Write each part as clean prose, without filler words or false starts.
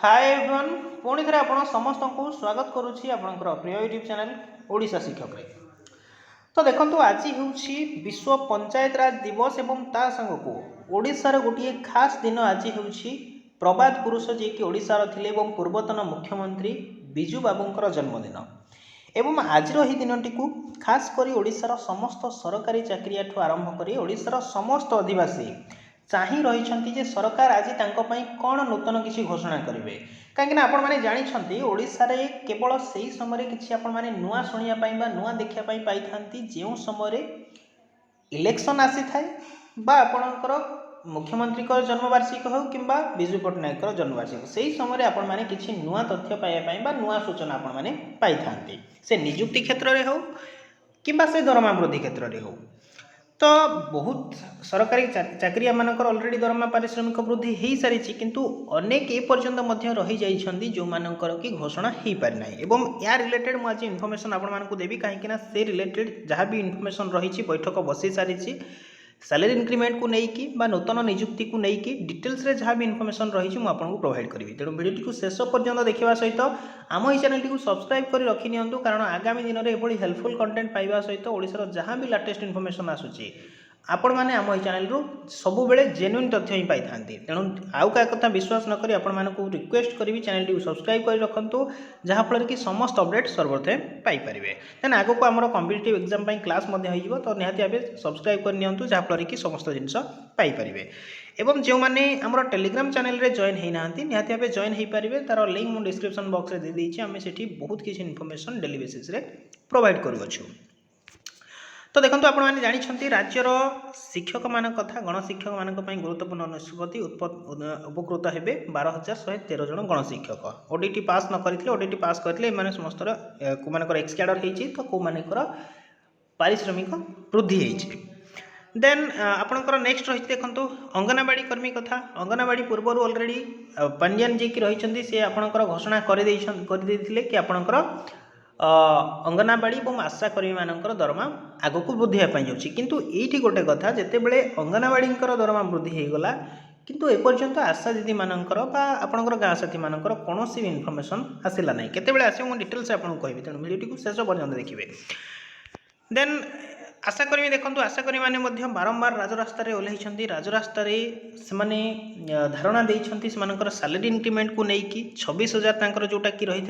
Hi everyone पुणी थे आप समस्त को स्वागत करुच्ची आपंकर प्रिय यूट्यूब चैनल ओडिशा शिक्षक रे। तो देखो आज हूँ विश्व पंचायत राज दिवस एवं ता संग को ओडिशार गोटे खास दिन आज हूँ प्रबाद पुरुष जी कि ओडिशार थिले एवं पूर्वतन मुख्यमंत्री बिजू बाबूंकर जन्मदिन एवं आज ही दिन टी खास करी ओडिशार समस्त सरकारी चाकरिया आरंभ करी ओडिशार समस्त अधिवासी चाही रही जे सरकार आज कौन नूतन किसी घोषणा करेंगे कहीं आपण मैंने जानते ओडिशा रे केवल से ही समय किसी आपण मैंने नुआ शुणापी नुआ देखापी पाई जो समय इलेक्शन आसी थाए बा आपणकर मुख्यमंत्री जन्मवार्षिक हो कि विजु पट्टनायक जन्मवार्षिक से ही समय आपण मैंने किसी नुआ तथ्य पाइबा नुआ सूचना आपण मैंने पाई था से निजुक्ति क्षेत्र में हो कि से दरमा वृद्धि क्षेत्र में हो। तो बहुत सरकारी चाकरिया मानकर ऑलरेडी दरमा पारिश्रमिक वृद्धि हो सारी किंतु अनेक एपर्यंत रही जाइछंदी जो मानकर कि घोषणा हो पारि ना एवं या रिलेटेड मुझे आज इनफॉरमेशन आपण मानकु देबी कहीं से रिलेटेड जहाँ भी इनफॉरमेशन रही बैठक बसी सारी सैलरी इंक्रीमेंट को लेकिन नूतन निजुक्ति को लेकिन डिटेल्स रे जहाँ भी इनफॉरमेशन रही आपको प्रोवाइड करी तेणु वीडियो को शेष पर्यंत देखा सहित आम ही चैनल को सब्सक्राइब कर रखी नियंतु कारण आगामी दिन में यह हेल्पफुल कंटेंट पाइबा सहित ओडिशार जहाँ भी लेटेस्ट इनफॉरमेशन आसूची आपण मैंने आम चैनल रु सब बेले जेन्युइन तथ्य ही पाई था तेणु आउ क्या कथा विश्वास न करी आपण मानक रिक्वेस्ट करी चैनल टी सब्सक्राइब कर रखु जहाँफल कि समस्त अपडेट सर्वथे पाइपर देन आग को आम कॉम्पिटिटिव एग्जाम क्लास हो तो निहाती भाव सब्सक्राइब कर नियंतु जहाँफल कि समस्त जिनस पाइपर एवं जो मैंने आम टेलीग्राम चैनल रे जॉइन होना निहाती भाव जॉइन हो पारे तार लिंक मुझे डिस्क्रिप्शन बॉक्स में दे देती आम से बहुत किसी इनफॉरमेशन डेली बेसिस रे प्रोवाइड करूँ। तो देखो आप जानते राज्यर शिक्षक मान कथा गणशिक्षक मान गुरुत्वपूर्ण निष्पत्ति उपकृत हे 12,113 जन गणशिक्षक ओडीटी पास न करते ओडीटी पास करते समस्त कौर एक्स कैडर होती तो कौर पारिश्रमिक वृद्धि देन आपणकर नेक्स्ट रही देखो अंगनवाड़ी कर्मी कथा अंगनवाड़ी पूर्व ऑलरेडी पांड्यान जी की रही सी आपणकर घोषणा कर कि आपणकर अंगनवाड़ी और आशाकर्मी मानकर दरमा आग को वृद्धि जाऊँगी किंतु ये गोटे कथा जितेबले अंगनवाड़ी दरमा वृद्धि होगला किंतु एपर्यंत आशा दीदी मानकर आपणकर गाँ साथी मानकर कौन भी इनफॉरमेशन आसला ना केतेबेले आसो मुझे डिटेल्स आपको कहबी तेणु वीडियो को शेष पर्यंत देखिए। देन आशाकर्मी देखो आशाकर्मी मैंने बारंबार राजरास्त ओह्लैंट राजरास्त से धारणा देती सैलरी इंक्रीमेंट को लेकिन 26,000 जोटा कि रही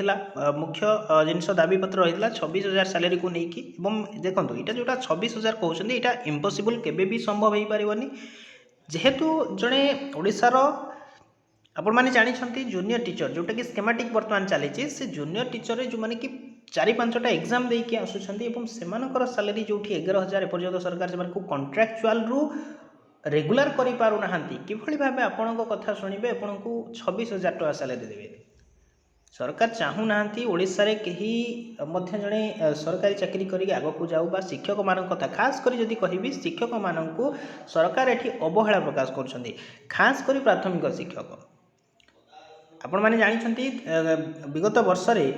मुख्य जिनस दाबीपत्र रही 26,000 सैलरी को लेकिन देखो यहाँ जोटा 26,000 कहते यहाँ इम्पॉसिबल केबे भी संभव हो पारनी जेहेतु जड़े ओडिशार आपण मैंने जानते जूनियर टीचर जोटा कि स्केमाटिक बर्तमान चली से जूनियर टीचर जो मैंने कि 4-5टा एग्जाम देके आसुछंती सैलरी जो 11,000 एपर्यंत सरकार से कॉन्ट्रैक्चुअल रु रेगुलर करि पारु नाहंती किभली भाबे आपणको कथा सुनिबे आपणको 26,000 टका सैलरी देबे सरकार चाहू नाहंती ओडिसा रे केही मध्य जणे सरकारी चाकरी करी आगो को जाऊ बा शिक्षक मान कथा खास करी जदि कहिबी शिक्षक माननकु सरकार एठी अवहेला प्रकाश करछंती खास करी प्राथमिक शिक्षक आपण माने जानिछंती विगत वर्ष रे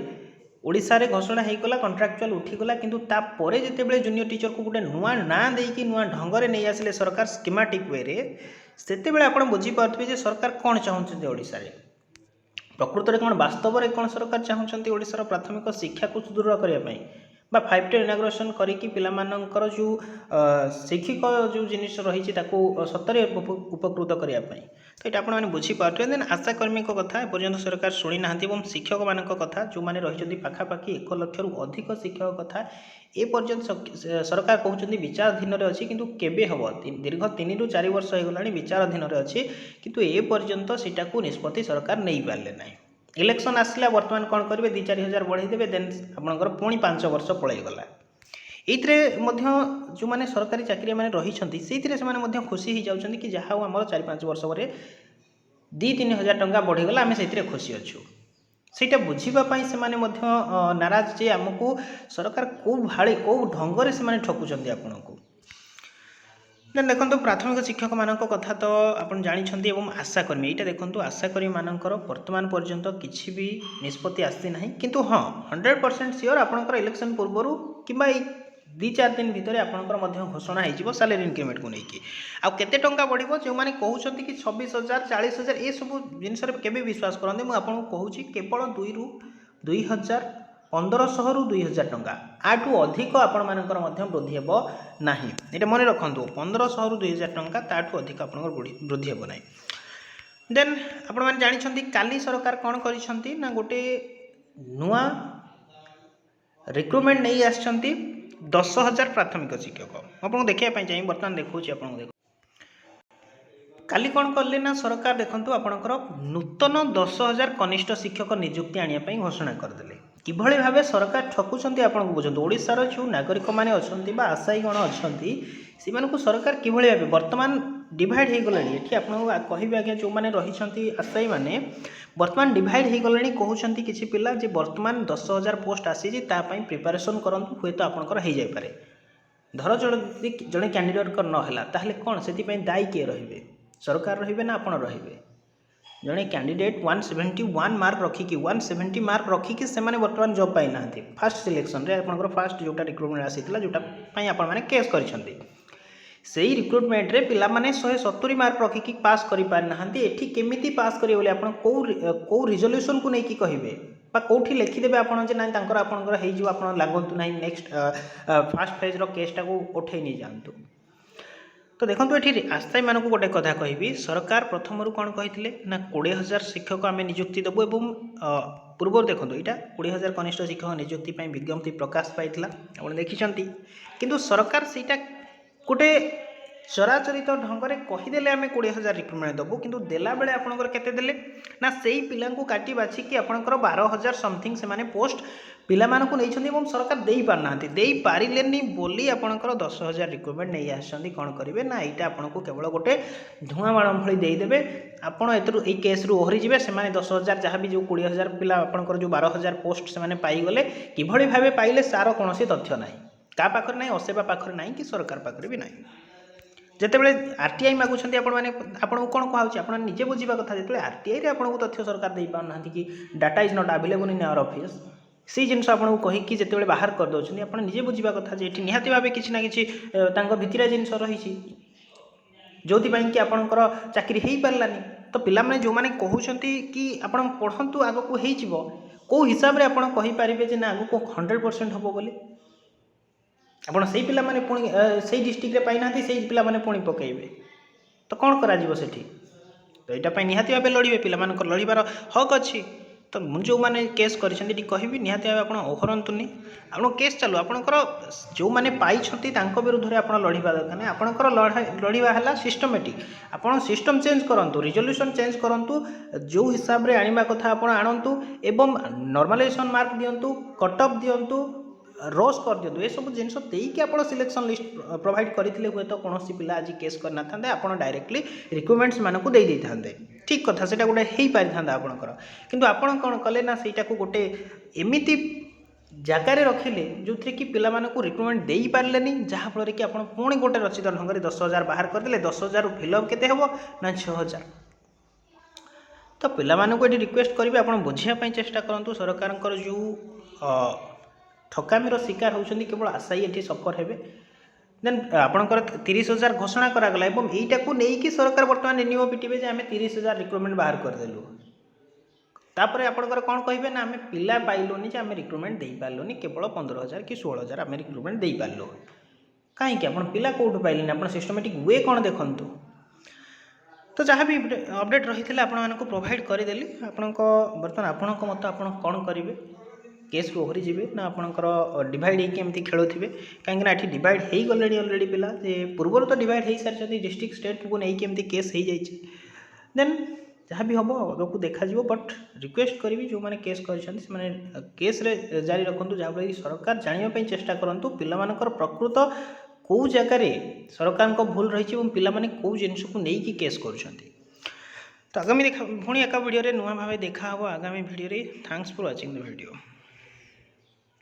ओडिशा रे घोषणा होगा कॉन्ट्रैक्चुअल उठीगला किंतु तापर जितेबाला जूनियर टीचर को गोटे नुआ ना देकी नुआ ढंग से नहीं आसिले सरकार स्कीमेटिक वे से आप बुझीपे सरकार कौन चाहते ओडिशा रे प्रकृत में कौन वास्तव में कौन सरकार चाहते ओडिशार प्राथमिक शिक्षा को सुदृढ़ करने 5टा इनाग्रेसन करके पिलामानंकर जो शैक्षिक जो जिनिस रही सतरे उपकृत करने तो ये आपने बुझीपारे देन आशाकर्मी कथा एपर्यंत सरकार शुणी ना शिक्षक मान कथा जो मैंने रही पाखापाखि 1 लाख रु अधिक शिक्षक कथा एपर्यंत सरकार कहते विचाराधीन अच्छी किंतु केबे हम दीर्घ 3 ରୁ 4 वर्ष हो गला विचाराधीन अच्छी किंतु एपर्यंत सीटा को निष्पत्ति सरकार नहीं पारे ना इलेक्शन आसला बर्तमान कौन करेंगे 2-4 हजार बढ़ाईदेवे देन आपंकर पुणी 5 वर्ष पलैगला ये जो मैंने सरकारी चाकरी मैंने रही से खुशी हो जाती कि जहाँ आम 4-5 वर्ष पर 2-3 हजार टंका बढ़ीगला आम से खुशी अच्छु ସେଇଟା ବୁଝିବା ପାଇଁ ସେମାନେ ମଧ୍ୟ ନାରାଜ ଯେ ଆମକୁ ସରକାର କେଉଁ ଭାଳି କେଉଁ ଢଙ୍ଗରେ ସେମାନେ ଠକୁଛନ୍ତି ଆପଣଙ୍କୁ। ଦେନ୍ ଦେଖନ୍ତୁ ପ୍ରାଥମିକ ଶିକ୍ଷକମାନଙ୍କ କଥା ତ ଆପଣ ଜାଣିଛନ୍ତି ଏବଂ ଆଶାକର୍ମୀ ଏଇଟା ଦେଖନ୍ତୁ ଆଶାକର୍ମୀମାନଙ୍କର ବର୍ତ୍ତମାନ ପର୍ଯ୍ୟନ୍ତ କିଛି ବି ନିଷ୍ପତ୍ତି ଆସିନାହିଁ କିନ୍ତୁ ହଁ 100% ସିଓର ଆପଣଙ୍କର ଇଲେକ୍ସନ୍ ପୂର୍ବରୁ କିମ୍ବା ଏଇ 2-4 दिन भितर आपंकर घोषणा हो सैलरी इंक्रीमेंट को लेकिन आउ केते टंका बढ़िबो जो माने कहउछंती कि 26,000 40,000 ए सब जिनसर केबे विश्वास करंदे मु आपन कहूची केवल 2,1500 रु 2,000 टंका आठू अधिक आपण मानकर वृद्धि हेबो नाही। एटा मन रखंतु 1500 रु 2,000 टंका ताठू अधिक आपनकर वृद्धि हेबो नाही। देन आपण माने जानि छंती काली सरकार कोन करिसंती ना गोटे नुआ रिक्रुटमेंट नहीं आसछंती 10,000 प्राथमिक शिक्षक आपको देखिए चाहिए बर्तमान देखा आप काली कौन कले ना सरकार देखंतु आपणकर नूतन 10,000 कनिष्ठ शिक्षक नियुक्ति आने घोषणा करदे किभली भाव सरकार ठकुंट आपको बुझे ओडार जो नागरिक मैंने अच्छा आशायीगण अच्छा से सरकार किभली भाव बर्तमान डिवाइड हो गला ये आपको कह आज्ञा जो मैंने रही आशायी मैंने बर्तमान डिवाइड हो गले कहते किसी पिला जे बर्तमान 10,000 पोस्ट आसी प्रिपेरेसन करूँ हे तो आपंकर हो जापे धर जड़े कैंडिडेट नहला ताहले कौन से दायी किए रे सरकार रे ना आपड़ रे जड़े कैंडिडेट 171 मार्क रखिकी 170 मार्क रखिकी से बर्तमान जॉब पाई ना फास्ट सिलेक्शन रे आपंकर फास्ट जोटा रिक्रुटमेंट आसीला जोटा आपण मैंने केस करछंती सेही रिक्रुटमेंट रे पिला माने 170 मार्क रखिकी पास करि पार नाहंती एठी केमिति पास करिवे बोले आपण को रिजोल्यूशन को नेकी कहिबे बा कोठी लिखि देबे आपण जे ना तांकर आपनकर हेइ जो आपण लागंतु नाही नेक्स्ट फास्ट फेज रो केसटा को उठै नि जानतु। तो देखंतु एठी आस्थायी मानकु गोटे कथा कहिबी सरकार प्रथमरु कोन कहिथिले ना 20,000 शिक्षक आमे नियुक्ति देबो एवं पूर्व देखंतु एटा 20,000 कनिष्ठ शिक्षक नियुक्ति पई विज्ञप्ति प्रकाश पाइथिला आपण देखिसंती किंतु सरकार सेटा गोटे चराचरित ढंग से कहीदेले आम 20,000 रिक्रुटमेंट देवु किंतु देला बेले आपनकर केते देले ना सेही पिला को काटी बाछिकी आपनकर 12,000 समथिंग से माने पोस्ट पिला मानकु नैछंती एवं सरकार देई पार नांती देई पारिलेनी बोली आपनकर 10,000 रिक्रुटमेंट नै आछंती कोन करिवे ना एटा आपनको केवल गोटे धुआं बाण भली देई देबे आपण एतरु ए केस रु ओहरी जिवे से माने 10,000 जहाँ भी जो 20,000 पिला आपनकर जो 12,000 पोस्ट से माने पाई गले किभली भाबे पाइले सार कोनोसी तथ्य नाही का पाखर नाही असेबा पाखर नाही कि सरकार पाखर भी नाही। जितेबाला आरटीआई मागुंट आपको कौन कहुच्छे आप निजे बुझा कथा जो आरटीआई रे आपको तथ्य सरकार दे पाना कि data is not available in our office से जिन आपको कहीकि जिते बाहर कर दौरान आप निजे बुझा कथा ये निहाती भाव किसी ना कि भितरिया जिन रही जो कि आपंकर चाकरी हो पारानी तो पिला जो मैंने कहते कि आप पढ़तु आग को कौ हिसाब से आप कहींपारे ना आग को 100% हम बोली आपड़ से पिला माने पुणी से डिस्ट्रिक्ट रे पाई ना से पिला माने पुणी पकेइबे तो कौन करा जीवो सेठी तो यहाँ निहाती भाव लड़े पिला मानकर लड़बार हक अच्छी तो जो मैंने केस करी कहबी निहाती भाव आप ओहरतुनि आप केस चालू आपंकर जो मैंने पाई विरुद्ध में आप लड़वा दरकार नहीं आपंकर लड़वा है सिस्टमेटिक आप सिस्टम चेंज करूँ रिजोल्यूशन चेंज करूँ जो हिसाब से आने कथा आप आणतु एवं नॉर्मलाइजेशन मार्क दिंतु कट ऑफ दिंतु रोज कर दिखाँ ये सब जिन देकी आप सिलेक्शन लिस्ट प्रोवाइड करते हुए तो कौन पिला आज केस करना था आप डायरेक्टली रिक्रुटमेंट्स मानक दे था ठीक कथा से गोटे हो पारि था आपंकर किंतु आपड़ कौन कले ना से गोटे एमती जगार रखिले जो थे कि पिला रिक्रुटमेंट दे पारे जहाँफल कि आप पुणी गोटे रचित ढंग से 10,000 बाहर करदे 10,000 फिलअप केते हेबो ना 6,000 तो पिला ये रिक्वेस्ट करेंगे आप बुझापी चेष्टा करूँ सरकार जो ठकामीर शिकार होती केवल आशायी ये सफर हे देन आपंकर 30,000 घोषणा करागला यहीटा को लेकिन सरकार बर्तमान नियम पिटे आम 30,000 रिक्रुटमेंट बाहर करदेलु तापर आपंकर कौन कहे ना आम पिला पाइलुनि आम रिक्रुटमेंट दे पार्लुनि केवल 15,000 कि 16,000 आम रिक्रुटमेंट दे पार्लु कहीं आप पिला कौटू पाइले आप सिस्टमेटिक वे कौन देखूँ तो जहाँ भी अपडेट रही है आपको प्रोवाइड करदेली आपण बर्तमान आपण मत आप कौन करेंगे केस रू ओहरी जीवे ना आपंकर डिवाइड होमती खेलुवे कहीं ये डिवाइड हो गले अलरेडी पिला पूर्व तो डिवाइड हो सारी डिस्ट्रिक्ट स्टेट को लेकिन केस हो जाए देन जहाँ भी हम आगे को देखा बट रिक्वेस्ट करी जो मैंने केस केस रे जारी रखु जहाँफल सरकार जानापी चेष्टा करूँ पिलामानकर प्रकृत कौ जगार सरकार भूल रही पिला कौ जिन को लेकिन केस कर तो आगामी पुणी एक वीडियो नुआ भाव देखा आगामी video thanks for watching the video.